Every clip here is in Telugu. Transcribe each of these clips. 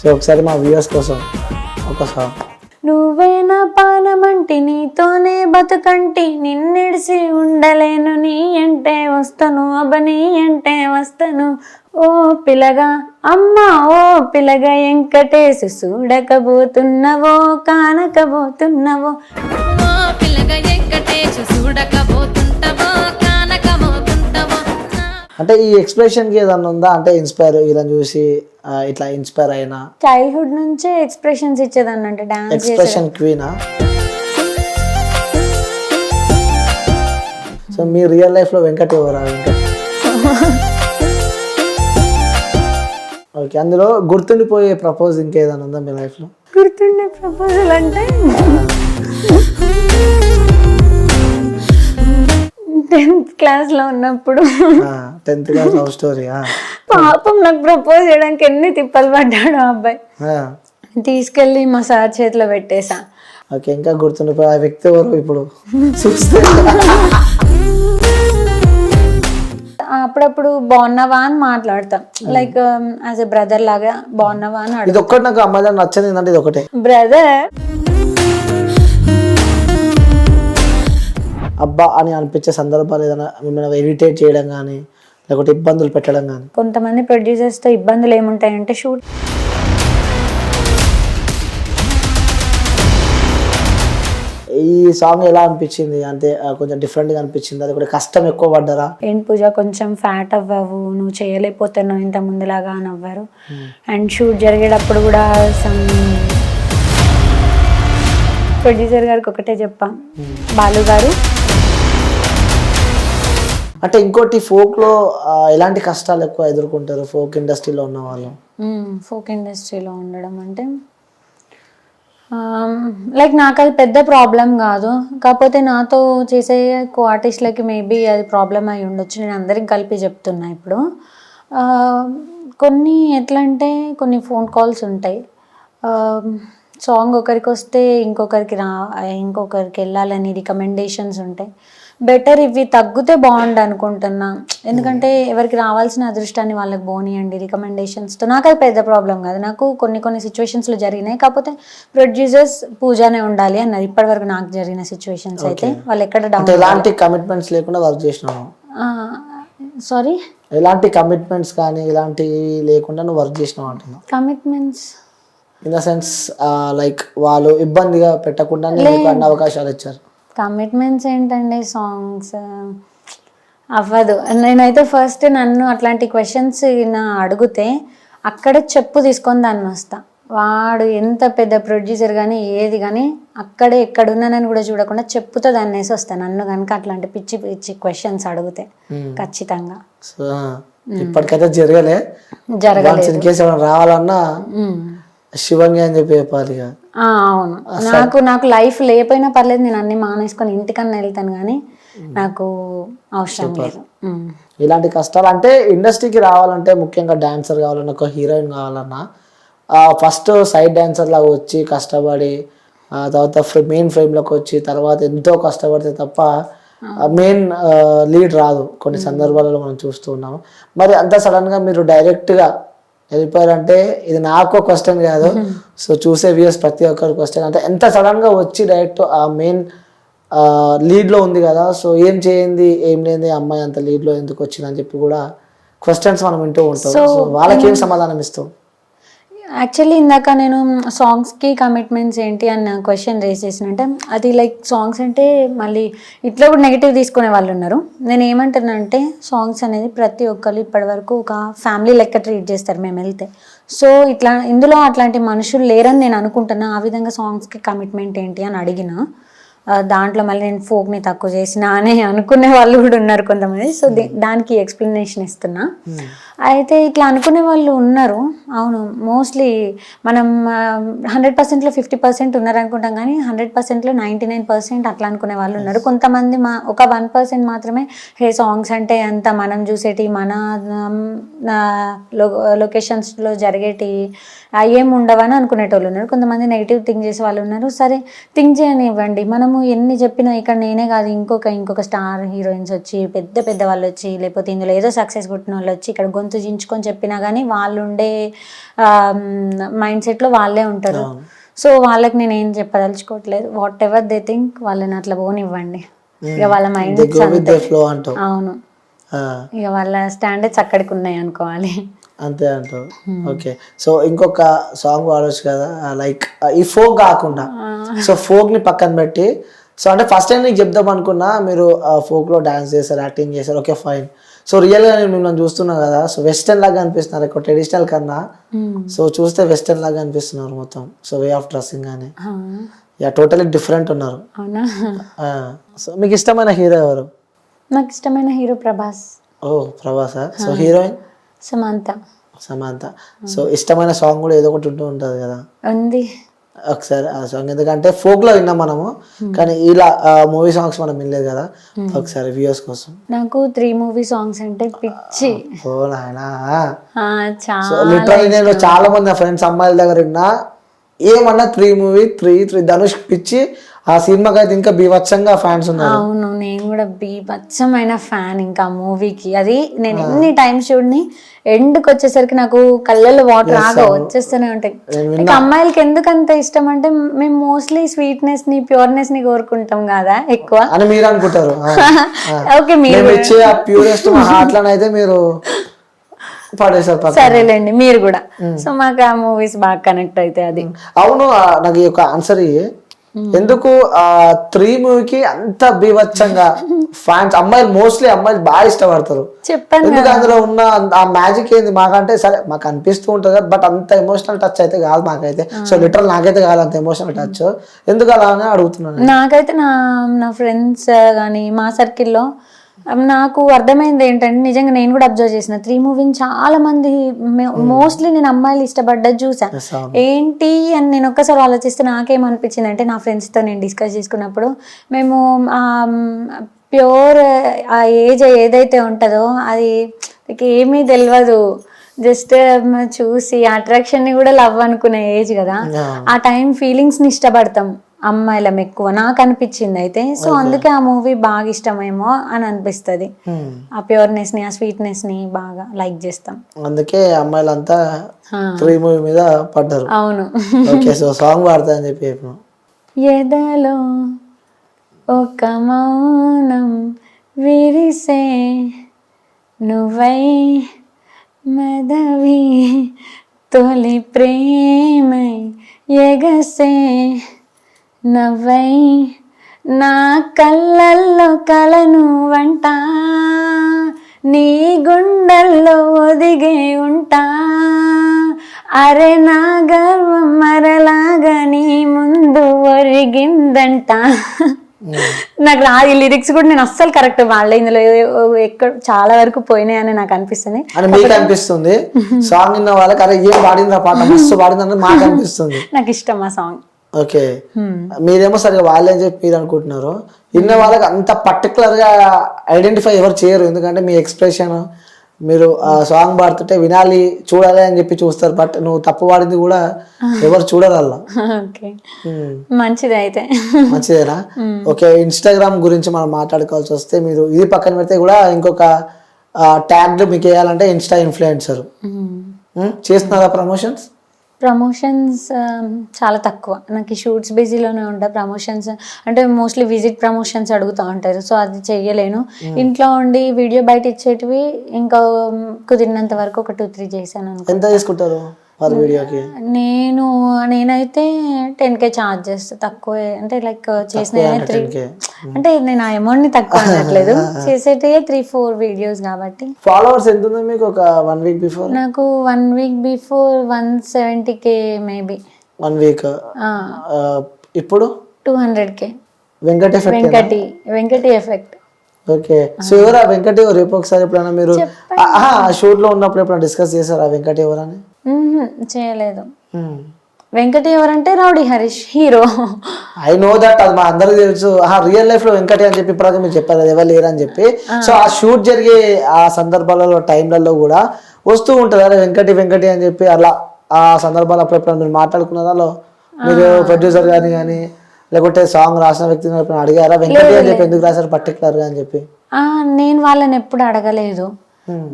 సో ఒకసారి మా వ్యూవర్స్ కోసం ఒక సాంగ్. నువ్వే నా పానమంటి నీతోనే బతుకంటి నిన్నెడిసి ఉండలేను నీ అంటే వస్తాను అబ్బని అంటే వస్తాను ఓ పిల్లగా అమ్మా ఓ పిల్లగా వెంకటేశు చూడకబోతున్నవో కానకబోతున్నవో పిల్లగా వెంకటేశు చూడకబోతుంటవో కానకబోతుంటవో. అంటే ఈ ఎక్స్ప్రెషన్కి ఏదన్నా ఉందా, అంటే ఇన్స్పైర్ ఇలా చూసి ఇట్లా ఇన్స్పైర్ అయినా? చైల్డ్హుడ్ నుంచే ఎక్స్ప్రెషన్స్ ఇచ్చేదాన్ని, అంటే డాన్స్ ఎక్స్ప్రెషన్ క్వీనా? సో మీ రియల్ లైఫ్లో వెంకట్ ఎవరా? వెంకట్ ఓకే. అందులో గుర్తుండిపోయే ప్రపోజ్ ఇంకేదైనా ఉందా మీ లైఫ్లో? గుర్తుండే ప్రపోజల్ అంటే 10th క్లాస్లో ఉన్నప్పుడు 10th క్లాస్ లవ్ స్టోరీ. పాపం నాకు ప్రపోజ్ చేయడానికి ఎన్ని తిప్పలు పడ్డాడు ఆ అబ్బాయి. తీసుకెళ్ళి మా సార్ చేతిలో పెట్టేసా. ఓకే. ఇంకా గుర్తుండిపోయే ఆ వ్యక్తి ఎవరు ఇప్పుడు చూస్తే? అప్పుడప్పుడు బాగున్నావా అని మాట్లాడతాం, లైక్ యాజ్ ఎ బ్రదర్ లాగా బాగున్నావా అని ఇది ఒక్కటి నాకు అమ్మాయి నచ్చని ఏంటంటే ఇది ఒకటే, బ్రదర్ అబ్బా అని అనిపించే సందర్భాలు ఏదైనా మిమ్మల్ని ఇరిటేట్ చేయడం కానీ లేకపోతే ఇబ్బందులు పెట్టడం కానీ? కొంతమంది ప్రొడ్యూసర్స్తో ఇబ్బందులు ఏముంటాయంటే షూట్ ఈ సాంగ్ ఎలా అనిపించింది? అంటే కొంచెం డిఫరెంట్గా అనిపించింది, అది కూడా కష్టం ఎక్కువ పడ్డారా? ఏంటి పూజ కొంచెం ఫ్యాట్ అవ్వవు, నువ్వు చేయలేకపోతున్నావు ఇంత ముందులాగా అని అవ్వారు. అండ్ షూట్ జరిగేటప్పుడు కూడా ప్రొడ్యూసర్ గారికి ఒకటే చెప్పా, బాలు గారు అంటే ఇంకోటి ఫోక్లో ఎలాంటి కష్టాలు ఎక్కువ ఎదుర్కొంటారు ఫోక్ ఇండస్ట్రీలో ఉన్న వాళ్ళు? ఫోక్ ఇండస్ట్రీలో ఉండడం అంటే లైక్ నాకు అది పెద్ద ప్రాబ్లం కాదు, కాకపోతే నాతో చేసే కో ఆర్టిస్ట్లకి మేబీ అది ప్రాబ్లం అయి ఉండొచ్చు. నేను అందరికి కలిపి చెప్తున్నా. ఇప్పుడు కొన్ని ఎట్లా అంటే కొన్ని ఫోన్ కాల్స్ ఉంటాయి, సాంగ్ ఒకరికి వస్తే ఇంకొకరికి వెళ్ళాలని రికమెండేషన్స్ ఉంటాయి. బెటర్ ఇవి తగ్గితే బాగుండు అనుకుంటున్నా, ఎందుకంటే ఎవరికి రావాల్సిన అదృష్టాన్ని వాళ్ళకి పోనీయండి రికమెండేషన్స్తో. నాకు అది పెద్ద ప్రాబ్లం కాదు, నాకు కొన్ని సిచ్యువేషన్స్లో జరిగినాయి. కాకపోతే ప్రొడ్యూసర్స్ పూజానే ఉండాలి అన్నారు ఇప్పటివరకు నాకు జరిగిన సిచ్యువేషన్స్ అయితే. వాళ్ళు ఎక్కడ ఎలాంటి కమిట్మెంట్స్ లేకుండా వర్క్ చేసినావు? సారీ, ఎలాంటి కమిట్మెంట్స్ కానీ ఇలాంటివి లేకుండా నువ్వు వర్క్ చేసినావు అంటున్నా? Commitments in the sense like వాళ్ళు ఇబ్బందిగా పెట్టకుండా నీకు అన్ని అవకాశాలు ఇచ్చారు. కమిట్మెంట్స్ ఏంటండి, సాంగ్స్ అవ్వదు. నేనైతే ఫస్ట్ నన్ను అట్లాంటి క్వశ్చన్స్ అడిగితే అక్కడే చెప్పు తీసుకొని దాన్ని వస్తా. వాడు ఎంత పెద్ద ప్రొడ్యూసర్ కానీ ఏది కానీ అక్కడే ఎక్కడున్నానని కూడా చూడకుండా చెప్పుతో దాన్ని వేసి వస్తాను. నన్ను కనుక అట్లాంటి పిచ్చి పిచ్చి క్వశ్చన్స్ అడిగితే ఖచ్చితంగా. ఇప్పటికైతే జరగలేదు. రావాలన్నా శివంగి అని చెప్పి చెప్పాలి. అవును, నాకు లైఫ్ లేకపోయినా పర్లేదు, నేను అన్ని మానేసుకొని ఇంటికన్నా వెళ్తాను, కానీ నాకు అవసరం లేదు. ఇలాంటి కష్టాలు అంటే ఇండస్ట్రీకి రావాలంటే ముఖ్యంగా డాన్సర్ కావాలన్నా ఒక హీరోయిన్ కావాలన్నా ఫస్ట్ సైడ్ డాన్సర్ లాగా వచ్చి కష్టపడి తర్వాత మెయిన్ ఫ్రేమ్లోకి వచ్చి తర్వాత ఎంతో కష్టపడితే తప్ప మెయిన్ లీడ్ రాదు. కొన్ని సందర్భాలలో మనం చూస్తూ ఉన్నాము. మరి అంత సడన్గా మీరు డైరెక్ట్గా వెళ్ళిపోయారంటే ఇది నాకు క్వశ్చన్ కాదు, సో చూసే వ్యూస్ ప్రతి ఒక్కరి క్వశ్చన్. అంటే ఎంత సడన్గా వచ్చి డైరెక్ట్ ఆ మెయిన్ లీడ్లో ఉంది కదా, సో ఏం చేయింది ఏం లేని అమ్మాయి అంత లీడ్లో ఎందుకు వచ్చింది అని చెప్పి కూడా క్వశ్చన్స్ మనం వింటూ ఉంటాం. సో వాళ్ళకి ఏం సమాధానం ఇస్తాం? యాక్చువల్లీ ఇందాక నేను సాంగ్స్కి కమిట్మెంట్స్ ఏంటి అన్న క్వశ్చన్ రేస్ చేసినంటే, అది లైక్ సాంగ్స్ అంటే మళ్ళీ ఇట్లా కూడా నెగిటివ్ తీసుకునే వాళ్ళు ఉన్నారు. నేను ఏమంటున్నానంటే సాంగ్స్ అనేది ప్రతి ఒక్కరు ఇప్పటి వరకు ఒక ఫ్యామిలీ లెక్క ట్రీట్ చేస్తారు మేము వెళ్తే. సో ఇందులో అట్లాంటి మనుషులు లేరని నేను అనుకుంటున్నా. ఆ విధంగా సాంగ్స్కి కమిట్మెంట్ ఏంటి అని అడిగిన దాంట్లో మళ్ళీ నేను ఫోక్ని తక్కువ చేసిన అని అనుకునే వాళ్ళు కూడా ఉన్నారు కొంతమంది. సో దానికి ఎక్స్ప్లెనేషన్ ఇస్తున్నా. అయితే ఇట్లా అనుకునే వాళ్ళు ఉన్నారు. అవును, మోస్ట్లీ మనం 100%లో 50% ఉన్నారు అనుకుంటాం, కానీ 100%లో 99% అట్లా అనుకునే వాళ్ళు ఉన్నారు. కొంతమంది ఒక 1% మాత్రమే హే సాంగ్స్ అంటే అంత మనం చూసేటి మన లొకేషన్స్లో జరిగేటి ఏం ఉండవని అనుకునేటోళ్ళు ఉన్నారు. కొంతమంది నెగిటివ్ థింక్ చేసే వాళ్ళు ఉన్నారు. సరే థింక్ చేయనివ్వండి, మనము ఎన్ని చెప్పినా ఇక్కడ నేనే కాదు ఇంకొక స్టార్ హీరోయిన్స్ వచ్చి పెద్ద వాళ్ళు వచ్చి లేకపోతే ఇందులో ఏదో సక్సెస్ కొట్టిన వాళ్ళు వచ్చి ఇక్కడ గొంతు గొంతు చించుకొని చెప్పినా కానీ వాళ్ళు ఉండే మైండ్ సెట్లో వాళ్ళే ఉంటారు. సో వాళ్ళకి నేను ఏం చెప్పదలుచుకోవట్లేదు. వాట్ ఎవర్ దే థింక్ వాళ్ళని అట్లా పోనివ్వండి. ఇక వాళ్ళ మైండ్ అవును, ఇక వాళ్ళ స్టాండర్డ్స్ అక్కడికి ఉన్నాయి అనుకోవాలి. అంతే అంటావు. ఓకే, సో ఇంకొక సాంగ్ పాడవచ్చు కదా, లైక్ ఈ ఫోక్ కాకుండా. సో ఫోక్ ని పక్కన పెట్టి, సో అంటే ఫస్ట్ టైం నీకు చెప్దాం అనుకున్నా, మీరు ఫోక్ లో డాన్స్ చేశారు, యాక్టింగ్ చేశారు, ఓకే ఫైన్. సో రియల్ గా నేను మిమ్మల్ని చూస్తున్నా కదా, సో వెస్టర్న్ లాగా అనిపిస్తున్నారు ఎక్కువ ట్రెడిషనల్ కన్నా. సో చూస్తే వెస్టర్న్ లాగా అనిపిస్తున్నారు మొత్తం. సో వే ఆఫ్ డ్రెస్సింగ్ కానీ టోటలీ డిఫరెంట్ ఉన్నారు. సో మీకు ఇష్టమైన హీరో ఎవరు? నాకు ఇష్టమైన హీరో ప్రభాస్. ఓ ప్రభాసా. So heroine Samantha. సో ఇష్టమైన సాంగ్ కూడా ఏదో ఒకటి ఉంటూ ఉంటుంది కదా? ఉంది. ఒకసారి ఆ సాంగ్, ఎందుకంటే ఫోక్ లో విన్నాం మనము, కానీ ఇలా మూవీ సాంగ్స్ మనం వినలేదు కదా, ఒకసారి వ్యూస్ కోసం. నాకు 3 మూవీ సాంగ్స్ అంటే పిచ్చి. ఓ నాయనా. లిటరల్లీ నేను చాలా మంది నా ఫ్రెండ్స్ అమ్మాయిల దగ్గర విన్నా, ఏమన్నా 3 మూవీ 3 ధనుష్ పిచ్చి. ఆ సినిమాకి అయితే ఇంకా బీభత్సంగా ఫ్యాన్స్ ఉన్నారు. అవును, నేను కూడా బీభత్సమైన ఫ్యాన్ ఇంకా మూవీకి. అది నేను ఎన్ని టైమ్స్ చూడని ఎండ్కి వచ్చేసరికి నాకు కళ్ళల్లో వాటర్ ఆగా వచ్చేస్తూనే ఉంటాయి. ఇంకా అమ్మాయిలకి ఎందుకంత ఇష్టం అంటే మేము మోస్ట్లీ స్వీట్నెస్ ని ప్యూర్నెస్ ని కోరుకుంటాం కదా ఎక్కువ అని మీరు అనుకుంటారు. ఓకే, మీరు ఇచ్చే ఆ ప్యూరెస్ట్ హార్ట్ అయితే మీరు సరేలేండి, మీరు కూడా. సో మాకు ఆ మూవీస్ బాగా కనెక్ట్ అయితే అది. అవును, నాకు ఈ యొక్క ఆన్సర్ ఎందుకు 3 మూవీకి అంత బీభత్సంగా ఫ్యాన్స్ అమ్మాయిలు మోస్ట్లీ అమ్మాయిలు బాగా ఇష్టపడతారు? చెప్పండి, ఎందుకు అందులో ఉన్న ఆ మ్యాజిక్ ఏంది? మాకంటే సరే మాకు అనిపిస్తూ ఉంటుంది, బట్ అంత ఎమోషనల్ టచ్ అయితే కాదు మాకైతే. సో లిటరల్ నాకైతే కాదు అంత ఎమోషనల్ టచ్. ఎందుకు అలా అని అడుగుతున్నాను. నాకైతే నా ఫ్రెండ్స్ కానీ మా సర్కిల్లో నాకు అర్థమైంది ఏంటంటే, నిజంగా నేను కూడా అబ్జర్వ్ చేసిన 3 మూవీని చాలా మంది మోస్ట్లీ నేను అమ్మాయిలు ఇష్టపడ్డది చూసా. ఏంటి అని నేను ఒక్కసారి ఆలోచిస్తే నాకేమనిపించింది అంటే, నా ఫ్రెండ్స్తో నేను డిస్కస్ చేసుకున్నప్పుడు మేము ప్యూర్ ఆ ఏజ్ ఏదైతే ఉంటుందో అది ఏమీ తెలియదు, జస్ట్ చూసి అట్రాక్షన్ ని కూడా లవ్ అనుకునే ఏజ్ కదా. ఆ టైం ఫీలింగ్స్ ని ఇష్టపడతాం అమ్మాయిలం ఎక్కువ, నాకు అనిపించింది అయితే. సో అందుకే ఆ మూవీ బాగా ఇష్టమేమో అని అనిపిస్తుంది. ఆ ప్యూర్నెస్ ని ఆ స్వీట్నెస్ ని బాగా లైక్ చేస్తాం, అందుకే అమ్మాయిలంతా 3 మూవీ మీద పడ్డారు. అవును. ఓకే, సో సాంగ్ పాడతా అని చెప్పి ఎదలో ఒక మౌనం విరిసే నువ్వై మెదవి తొలి ప్రేమై ఎగసే నవ్వై నా కళ్ళల్లో కలను వంట నీ గుండెల్లో ఒదిగే ఉంటా అరే నా గర్వం మరలాగా నీ ముందు ఒరిగిందంట. నాకు రాదు ఈ లిరిక్స్ కూడా, నేను అస్సలు కరెక్ట్ వాళ్ళే ఇందులో ఎక్కడ చాలా వరకు పోయినాయని నాకు అనిపిస్తుంది. మీకు అనిపిస్తుంది సాంగ్ విన్న వాళ్ళకి అరే ఏం పాడింది పాట మస్తు పాడిందని మాకు అనిపిస్తుంది. నాకు ఇష్టం ఆ సాంగ్. ఓకే, మీరేమో సరిగా వాళ్ళని చెప్పి మీరు అనుకుంటున్నారు, విన్న వాళ్ళకి అంత పర్టికులర్ గా ఐడెంటిఫై ఎవరు చేయరు, ఎందుకంటే మీ ఎక్స్ప్రెషన్ మీరు ఆ సాంగ్ పాడుతుంటే వినాలి చూడాలి అని చెప్పి చూస్తారు, బట్ నువ్వు తప్పు పాడింది కూడా ఎవరు చూడరు అలా. మంచిది అయితే. మంచిదేనా? ఓకే, ఇన్స్టాగ్రామ్ గురించి మనం మాట్లాడుకోవాల్సి వస్తే, మీరు ఇది పక్కన పెడితే కూడా ఇంకొక ట్యాగ్ మీకు వేయాలంటే ఇన్స్టా ఇన్ఫ్లుయెన్సర్ చేస్తున్నారా? ప్రమోషన్స్ చాలా తక్కువ, నాకు షూట్స్ బిజీలోనే ఉంటా. ప్రమోషన్స్ అంటే మోస్ట్లీ విజిట్ ప్రమోషన్స్ అడుగుతూ ఉంటారు, సో అది చెయ్యలేను. ఇంట్లో ఉండి వీడియో బయట ఇచ్చేటివి ఇంకా కుదిరినంత వరకు ఒక 2-3 చేశాను. ఎంత తీసుకుంటారు నేనైతే 10K ఛార్జ్ చేస్తా, తక్కువే. అంటే లైక్ చేసిన అంటే నేను ఆ అమౌంట్ ని తక్కువ అనట్లేదు, చేసేటి 3-4 వీడియోస్ కాబట్టి. ఫాలోవర్స్ ఎంత ఉంది మీకు? ఒక 1 వీక్ బిఫోర్ నాకు 1 week before 170K maybe. 1 week ఇప్పుడు 200K. Venkati effect. Okay, so ఎవరా వెంకటి? రేపు ఒకసారి ఎప్పుడైనా మీరు షూట్ లో ఉన్నప్పుడు ఎప్పుడైనా డిస్కస్ చేశారా వెంకటి ఎవరని? చేయలేదు. వెంకటి ఎవరంటే rowdy Harish hero. I know that, అది మా అందరికి తెలుసు. రియల్ లైఫ్ లో వెంకటి అని చెప్పి ఇప్పుడు మీరు చెప్పారు అది ఎవరు లేరు అని చెప్పి. సో ఆ షూట్ జరిగే ఆ సందర్భాలలో టైంలలో కూడా వస్తూ ఉంటారు అరే వెంకటి అని చెప్పి. అలా ఆ సందర్భాలు అప్పుడెప్పుడు మీరు మాట్లాడుకున్నదాలో మీరు ప్రొడ్యూసర్ కానీ లేకుంటే సాంగ్ రాసిన వ్యక్తిని అడిగారా వెంకటి అని చెప్పి ఎందుకు రాశారు పర్టికులర్ గా అని చెప్పి? నేను వాళ్ళని ఎప్పుడు అడగలేదు.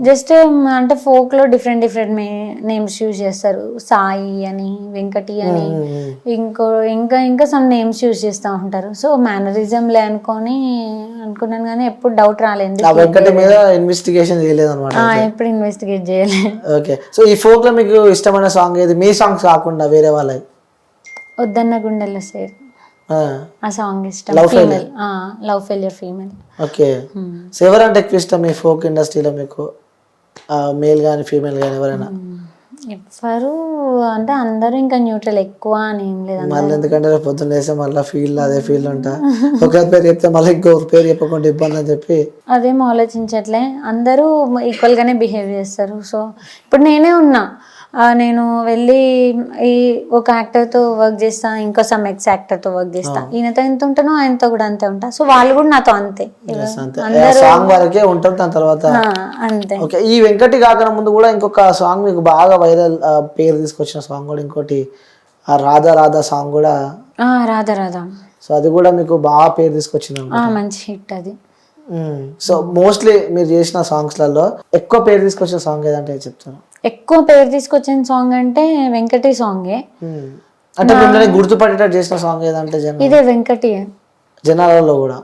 జస్ట్ అంటే ఫోక్ లో డిఫరెంట్ డిఫరెంట్ నేమ్స్ యూజ్ చేస్తారు. సాయి అని, వెంకటి అని, ఇంకా సమ్ నేమ్స్ యూజ్ చేస్తూ ఉంటారు. సో మేనరిజంలే అనుకున్నాను కానీ ఎప్పుడు డౌట్ రాలేదు. వెంకటి మీద ఇన్వెస్టిగేషన్ చేయలేదు అనమాట. ఎప్పుడు ఇన్వెస్టిగేట్ చేయలేదు. ఓకే. సో ఈ ఫోక్ లో మీకు ఇష్టమైన సాంగ్ ఏది, మీ సాంగ్స్ కాకుండా వేరే వాళ్ళవి? వద్దన్న గుండెల్లో సేర్, ఆ సాంగ్ ఇష్టం. Female, love failure female. Okay. So ఎవరంటే ఎక్కువ ఇష్టం మీ ఫోక్ ఇండస్ట్రీలో మీకు, మేల్ కానీ ఫీమేల్ కానీ ఎవరైనా? ఎవరు అంటే అందరూ ఇంకా న్యూట్రల్, ఎక్కువ అని ఏం లేదు. మళ్ళీ ఎందుకంటే రేపు పొద్దున్న వేస్తే మళ్ళీ ఫీల్డ్ అదే ఫీల్డ్ ఉంటా, ఒకరి పేరు చెప్తే మళ్ళీ ఇంకొకరి పేరు చెప్పకుండా ఇబ్బంది అని చెప్పి అదేం ఆలోచించట్లే. అందరూ ఈక్వల్ గానే బిహేవ్ చేస్తారు. సో ఇప్పుడు నేనే ఉన్నా, నేను వెళ్ళి ఈ ఒక యాక్టర్తో వర్క్ చేస్తా, ఇంకో సమ్ ఎక్స్ యాక్టర్తో వర్క్ చేస్తా. ఈయనతో ఎంత ఉంటానో ఆయనతో కూడా అంతే ఉంటా. సో వాళ్ళు కూడా నాతో అంతే, సాంగ్ వరకే ఉంటాం, దాని తర్వాత అంతే. ఓకే. ఈ వెంకటి కాకుండా ముందు కూడా ఇంకొక సాంగ్ మీకు బాగా వైరల్ పేరు తీసుకొచ్చిన సాంగ్ కూడా ఇంకోటి రాధా రాధా సాంగ్ కూడా. రాధా రాధా. సో అది కూడా మీకు బాగా పేరు తీసుకొచ్చింది, మంచి హిట్ అది. సో మోస్ట్లీ మీరు చేసిన సాంగ్స్లలో ఎక్కువ పేరు తీసుకొచ్చిన సాంగ్ ఏదంటే చెప్తాను? ఎక్కువ పేరు తీసుకొచ్చిన సాంగ్ అంటే వెంకటి సాంగే. అంటే మిమ్మల్ని గుర్తుపడేటట్టు చేసిన సాంగ్ ఏదంటే ఇదే వెంకటి. జనాలలో కూడా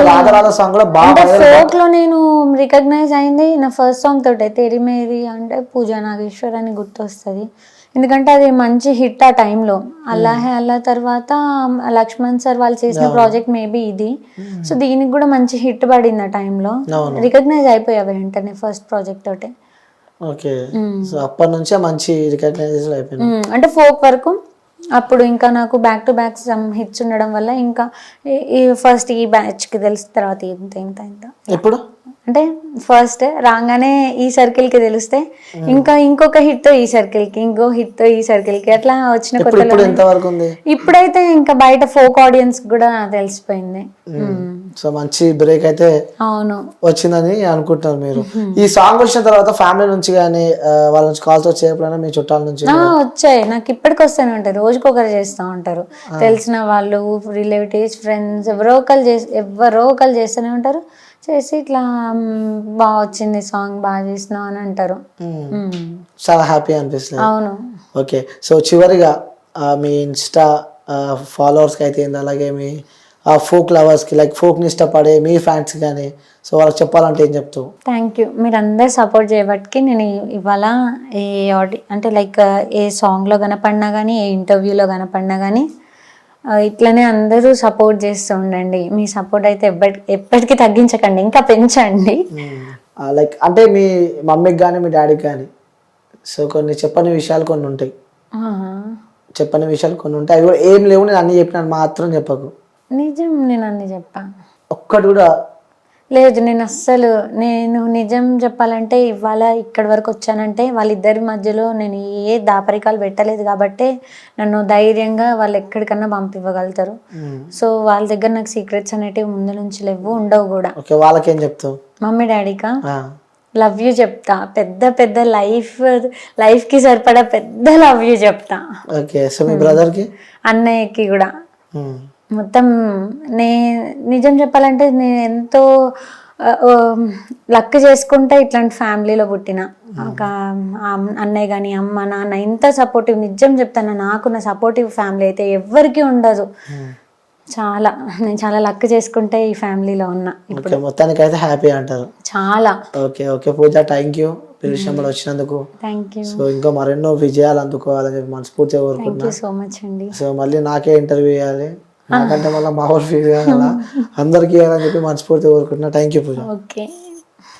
రాధా రాధా సాంగ్ కూడా బాగా ఫోక్ లో నేను రికగ్నైజ్ అయింది నా ఫస్ట్ సాంగ్ తోటే, తెరి మేరీ అంటే పూజా నాగేశ్వర్ అని గుర్తొస్తుంది. ఎందుకంటే అది మంచి హిట్ ఆ టైంలో. అల్లాహే అల్లా తర్వాత లక్ష్మణ్ సార్ వాళ్ళు చేసిన ప్రాజెక్ట్ మేబీ ఇది. సో దీనికి కూడా మంచి హిట్ పడింది ఆ టైంలో, రికగ్నైజ్ అయిపోయా వెంటనే ఫస్ట్ ప్రాజెక్ట్ తోటే. ఓకే. సో అప్పటి నుంచే మంచి రికగ్నైజేషన్ అయిపోయింది. అంటే ఫోక్ వరకు అప్పుడు ఇంకా నాకు back to back some hits ఉండడం వల్ల ఇంకా ఈ ఫస్ట్ ఈ బ్యాచ్ కి తెలిసిన తర్వాత ఇంత ఎప్పుడు అంటే ఫస్ట్ రాగానే ఈ సర్కిల్ కి తెలిస్తే ఇంకా ఇంకొక హిట్ తో ఈ సర్కిల్ కి, ఇంకో హిట్ తో ఈ సర్కిల్ కి, అట్లా వచ్చిన కొత్తలో ఇప్పుడైతే ఇంకా బయట ఫోక్ ఆడియన్స్ కూడా తెలిసిపోయింది. సో మంచి బ్రేక్ అయితే అవును వచ్చిందని అనుకుంటున్నారు మీరు. ఈ సాంగ్ వచ్చిన తర్వాత ఫ్యామిలీ నుంచి కానీ వాళ్ళ నుంచి కాల్స్ వచ్చే ఎప్పుడైనా మీ చుట్టాల నుంచి? వచ్చాయి, నాకు ఇప్పటికి వస్తూనే ఉంటారు, రోజుకొకరు చేస్తూ ఉంటారు. తెలిసిన వాళ్ళు, రిలేటివ్స్, ఫ్రెండ్స్ ఎవరో ఒకరు చేస్తూనే ఉంటారు. చేసి ఇట్లా బాగా వచ్చింది సాంగ్, బాగా చేసినావు అని అంటారు. చాలా హ్యాపీ అనిపిస్తుంది. అవును. ఓకే. సో చివరిగా మీ ఇన్స్టా ఫాలోవర్స్కి అయితే అలాగే మీ ఫోక్ లవర్స్కి, లైక్ ఫోక్ని ఇష్టపడే మీ ఫ్యాన్స్ కానీ, సో వాళ్ళకి చెప్పాలంటే ఏం చెప్తావు? థ్యాంక్ యూ, మీరు అందరు సపోర్ట్ చేయబట్టి నేను ఇవాళ అంటే లైక్ ఏ సాంగ్లో కనపడినా కానీ, ఏ ఇంటర్వ్యూలో కనపడినా కానీ ఇట్లనే అందరూ సపోర్ట్ చేస్తూ ఉండండి. మీ సపోర్ట్ అయితే ఎప్పటికీ తగ్గించకండి, ఇంకా పెంచండి. లైక్ అంటే మీ మమ్మీకి కానీ మీ డాడీకి కానీ సో కొన్ని చెప్పని విషయాలు కొన్ని ఉంటాయి, అవి కూడా ఏం లేవు, నేను అన్ని చెప్పినాను మాత్రం చెప్పకు. నిజం, నేను అన్ని చెప్పా, ఒక్కటి కూడా లేదు. నేను నిజం చెప్పాలంటే ఇవాళ ఇక్కడి వరకు వచ్చానంటే వాళ్ళిద్దరి మధ్యలో నేను ఏ దాపరికాలు పెట్టలేదు కాబట్టి నన్ను ధైర్యంగా వాళ్ళు ఎక్కడికన్నా పంపివ్వగలుగుతారు. సో వాళ్ళ దగ్గర నాకు సీక్రెట్స్ అనేటివి ముందు నుంచి లేవు, ఉండవు కూడా. వాళ్ళకేం చెప్తావు? మమ్మీ డాడీకా లవ్ యూ చెప్తా, పెద్ద లైఫ్ కి సరిపడా పెద్ద లవ్ యూ చెప్తా. అన్నయ్యకి కూడా మొత్తం. నిజం చెప్పాలంటే నేను ఎంతో లక్ చేసుకుంటే ఇట్లాంటి ఫ్యామిలీలో పుట్టిన. ఒక అన్నయ్య కానీ అమ్మ నాన్న ఇంత సపోర్టివ్, నిజం చెప్తాను, నాకు నా సపోర్టివ్ ఫ్యామిలీ అయితే ఎవ్వరికి ఉండదు. నేను చాలా లక్ చేసుకుంటే ఈ ఫ్యామిలీలో ఉన్నా. ఇప్పుడు మొత్తానికి అయితే హ్యాపీ అంటారు. చాలా. ఓకే పూజ, థ్యాంక్ యూ పిలిచినప్పుడు వచ్చినందుకు. Thank you. సో ఇంకా మరెన్నో విజయాలు అందుకోవాలని చెప్పి మనస్ఫూర్తిగా కోరుకుంటున్నా. సో మచ్ అండి. సో మళ్ళీ నాకే ఇంటర్వ్యూ ఇవ్వాలి, నాకంటే మళ్ళీ మా ఊరు ఫీల్ కావాలా, అందరికీ ఇవ్వాలని చెప్పి మనస్ఫూర్తిగా కోరుకుంటున్నా. Thank you Pooja. ఓకే.